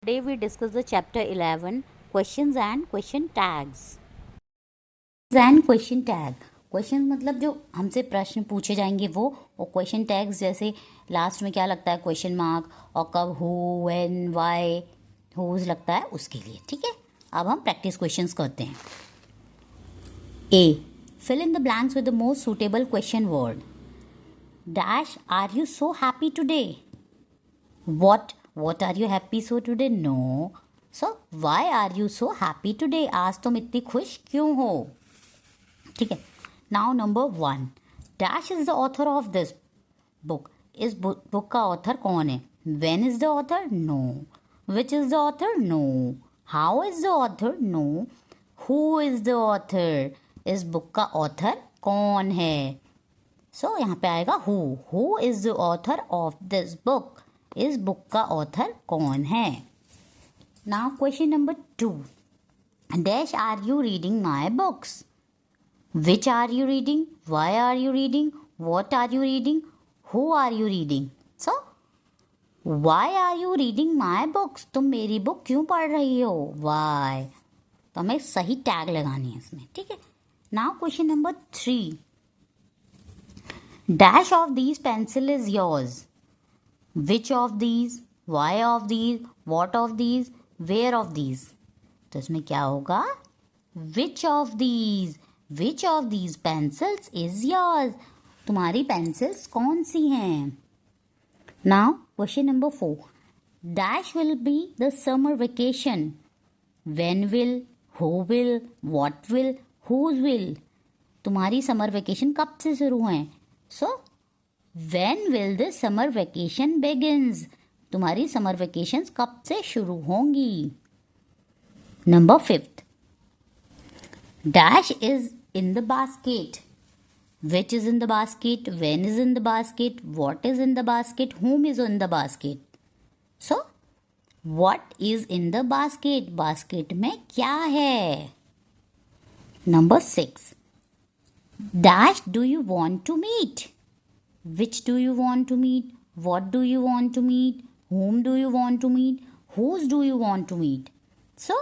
Today we discuss the chapter 11 questions and question tags. and question tag question मतलब जो हमसे प्रश्न पूछे जाएंगे वो, और क्वेश्चन टैग्स जैसे लास्ट में क्या लगता है क्वेश्चन मार्क, और कब हु व्हेन व्हाई हुज लगता है उसके लिए. ठीक है, अब हम प्रैक्टिस क्वेश्चंस करते हैं. A, fill in the blanks with the most suitable question word. Dash are you so happy today. What are you happy so today? No. So why are you so happy today? आज तुम इतनी खुश क्यों हो. ठीक है. Now number 1. Dash is the author of this book. इस book का ऑथर कौन है. When is the author? No. Which is the author? No. How is the author? No. Who is the author? इस बुक का author कौन है. So यहाँ पे आएगा who. Who is the author of this book? इस बुक का author कौन है. Now question number 2. Dash are you reading my books. Which are you reading. Why are you reading. What are you reading. Who are you reading. So why are you reading my books. तुम मेरी book क्यों पढ़ रही हो. Y. तो हमें सही tag लगानी है इसमें. ठीक है. Now question number 3. Dash of these pencil is yours. Which of these, why of these, what of these, where of these. तो इसमें क्या होगा. Which of these pencils is yours. तुम्हारी पेंसिल्स कौन सी हैं. Now question number 4. Dash will be the summer vacation. When will, who will, what will, whose will. तुम्हारी summer vacation कब से शुरू है. So When will the summer vacation begins? तुम्हारी summer vacation कब से शुरू होंगी. Number 5. Dash is in the basket. Which is in the basket? When is in the basket? What is in the basket? Whom is in the basket? So, what is in the basket? Basket में क्या है. Number 6. Dash do you want to meet? Which do you want to meet? What do you want to meet? Whom do you want to meet? Whose do you want to meet? So,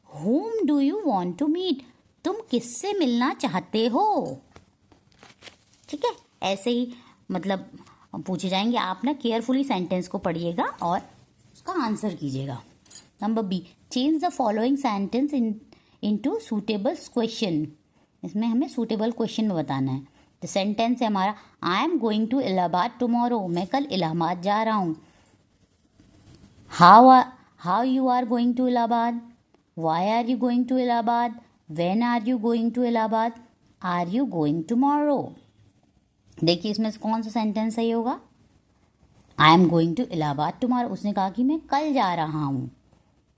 whom do you want to meet? तुम किससे मिलना चाहते हो. ठीक है, ऐसे ही मतलब पूछे जाएंगे. आप ना केयरफुली सेंटेंस को पढ़िएगा और उसका आंसर कीजिएगा. Number B. Change the following sentence into suitable question. इसमें हमें सूटेबल क्वेश्चन में बताना है. तो सेंटेंस है हमारा, I am going to Allahabad tomorrow. मैं कल इलाहाबाद जा रहा हूँ. How you are going to Allahabad. Why are you going to Allahabad. When are you going to Allahabad. Are you going tomorrow. देखिए इसमें कौन सा सेंटेंस सही होगा. I am going to Allahabad tomorrow. उसने कहा कि मैं कल जा रहा हूँ,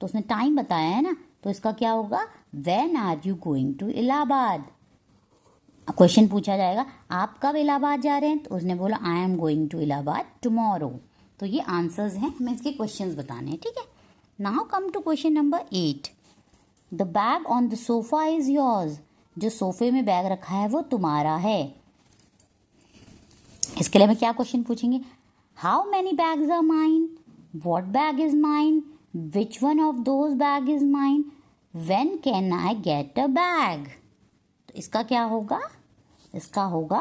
तो उसने टाइम बताया है ना, तो इसका क्या होगा. When are you going to Allahabad. Question पूछा जाएगा आप कब इलाहाबाद जा रहे हैं, तो उसने बोला I am going to Allahabad tomorrow. तो ये आंसर्स हैं, हमें इसके क्वेश्चंस बताने हैं. ठीक है. Now come to question number 8. The bag on the sofa is yours. जो सोफे में बैग रखा है वो तुम्हारा है. इसके लिए हमें क्या क्वेश्चन पूछेंगे. How many bags are mine. What bag is mine. Which one of those bag is mine. When can I get a bag. तो इसका क्या होगा. इसका होगा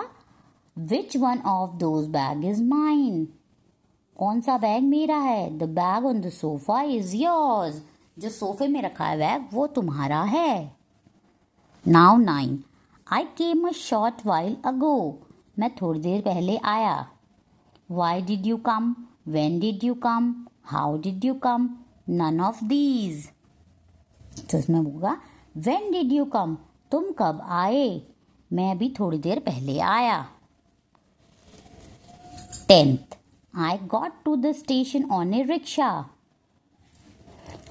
which one of those bag is mine. कौन सा बैग मेरा है. The bag on the sofa is yours. जो सोफे में रखा है बैग वो तुम्हारा है. Now 9. I came a short while ago. मैं थोड़ी देर पहले आया. Why did you come. When did you come. How did you come. None of these. तो इसमें होगा वेन डिड यू कम. तुम कब आए. मैं अभी थोड़ी देर पहले आया. 10th. I got to the station on a rickshaw.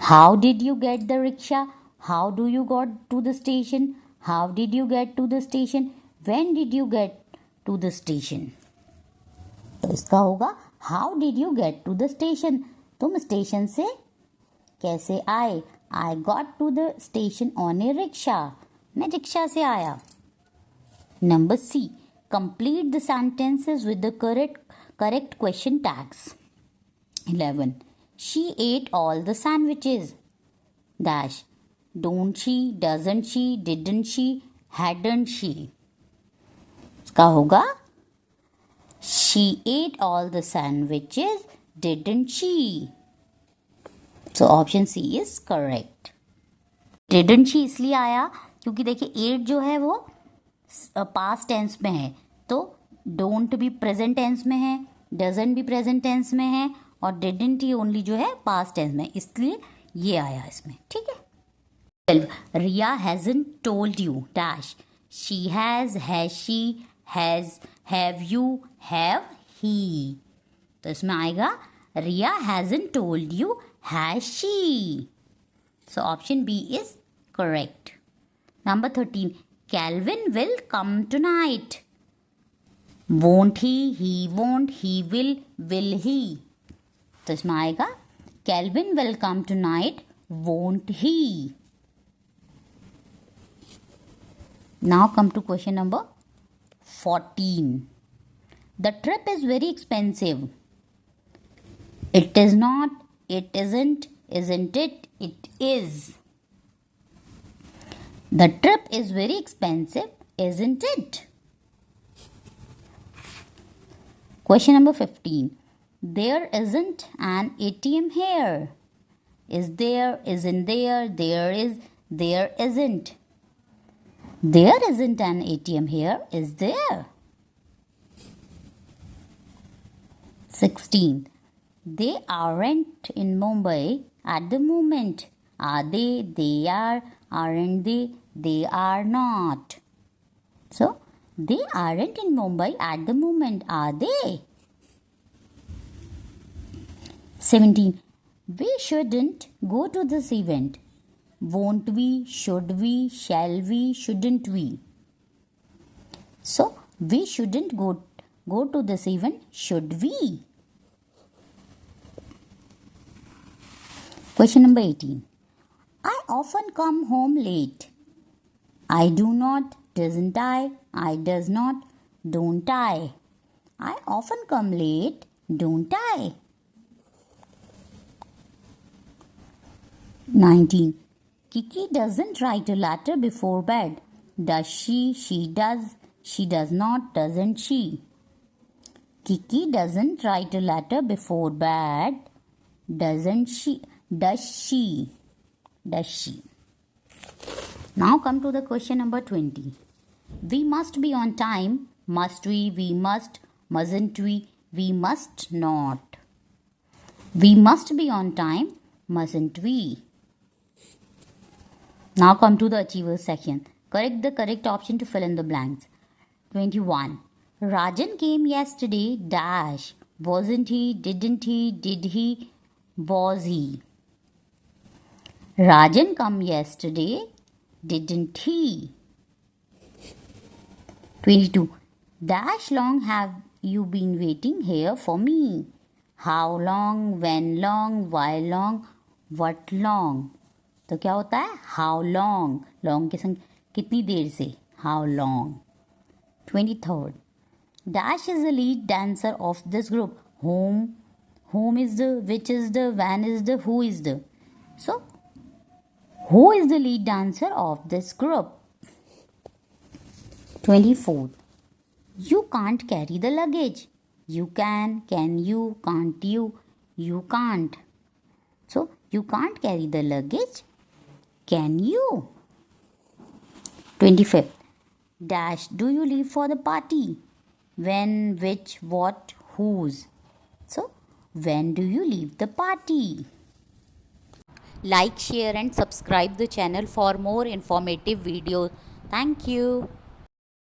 How did you get the rickshaw? How do you got to the station? How did you get to the station? When did you get to the station? तो इसका होगा How did you get to the station? तुम station से कैसे आए. I got to the station on a rickshaw. मैं rickshaw से आया. Number C. Complete the sentences with the correct question tags. 11. She ate all the sandwiches. Dash. Don't she, doesn't she, didn't she, hadn't she. इसका होगा She ate all the sandwiches, didn't she? So option C is correct. Didn't she इसलिए आया क्योंकि देखिए ate जो है वो past tense में है, तो डोंट भी प्रेजेंट टेंस में है, डजंट भी प्रेजेंट टेंस में है और डिडंट ही ओनली जो है पास्ट टेंस में, इसलिए ये आया इसमें. ठीक है. 12. Riya hasn't told you dash. She has she, has, have you, have he. तो इसमें आएगा Riya hasn't told you, has she. So option B is correct. Number 13. Calvin will come tonight. Won't he won't, he will he. तो इसमें आएगा Calvin will come tonight, won't he. Now come to question number 14. The trip is very expensive. It is not, it isn't it, it is. The trip is very expensive, isn't it? Question number 15. There isn't an ATM here. Is there, isn't there, there is, there isn't. There isn't an ATM here, is there? 16. They aren't in Mumbai at the moment. Are they? They are. Aren't they? They are not. So, they aren't in Mumbai at the moment. Are they? 17. We shouldn't go to this event. Won't we? Should we? Shall we? Shouldn't we? So, we shouldn't go to this event. Should we? Question number 18. I often come home late. I do not, doesn't I does not, don't I. I often come late, don't I. 19. Kiki doesn't write a letter before bed. Does she? She does. She does not, doesn't she. Kiki doesn't write a letter before bed. Doesn't she? Does she? Does she? Now come to the question number 20. We must be on time. Must we? We must. Mustn't we? We must not. We must be on time. Mustn't we? Now come to the achievers section. Correct the correct option to fill in the blanks. 21. Rajan came yesterday. Dash. Wasn't he? Didn't he? Did he? Was he? Rajan come yesterday, didn't he? 22. Dash long have you been waiting here for me? How long, when long, why long, what long? तो क्या होता है? How long. Long के संग कितनी देर से? How long. 23rd. Dash is the lead dancer of this group. Whom is the, which is the, when is the, who is the. So, who is the lead dancer of this group? 24th. You can't carry the luggage. You can you, can't you, you can't. So, you can't carry the luggage. Can you? 25th. Dash, do you leave for the party? When, which, what, whose. So, when do you leave the party? Like, share and subscribe the channel for more informative videos. Thank you.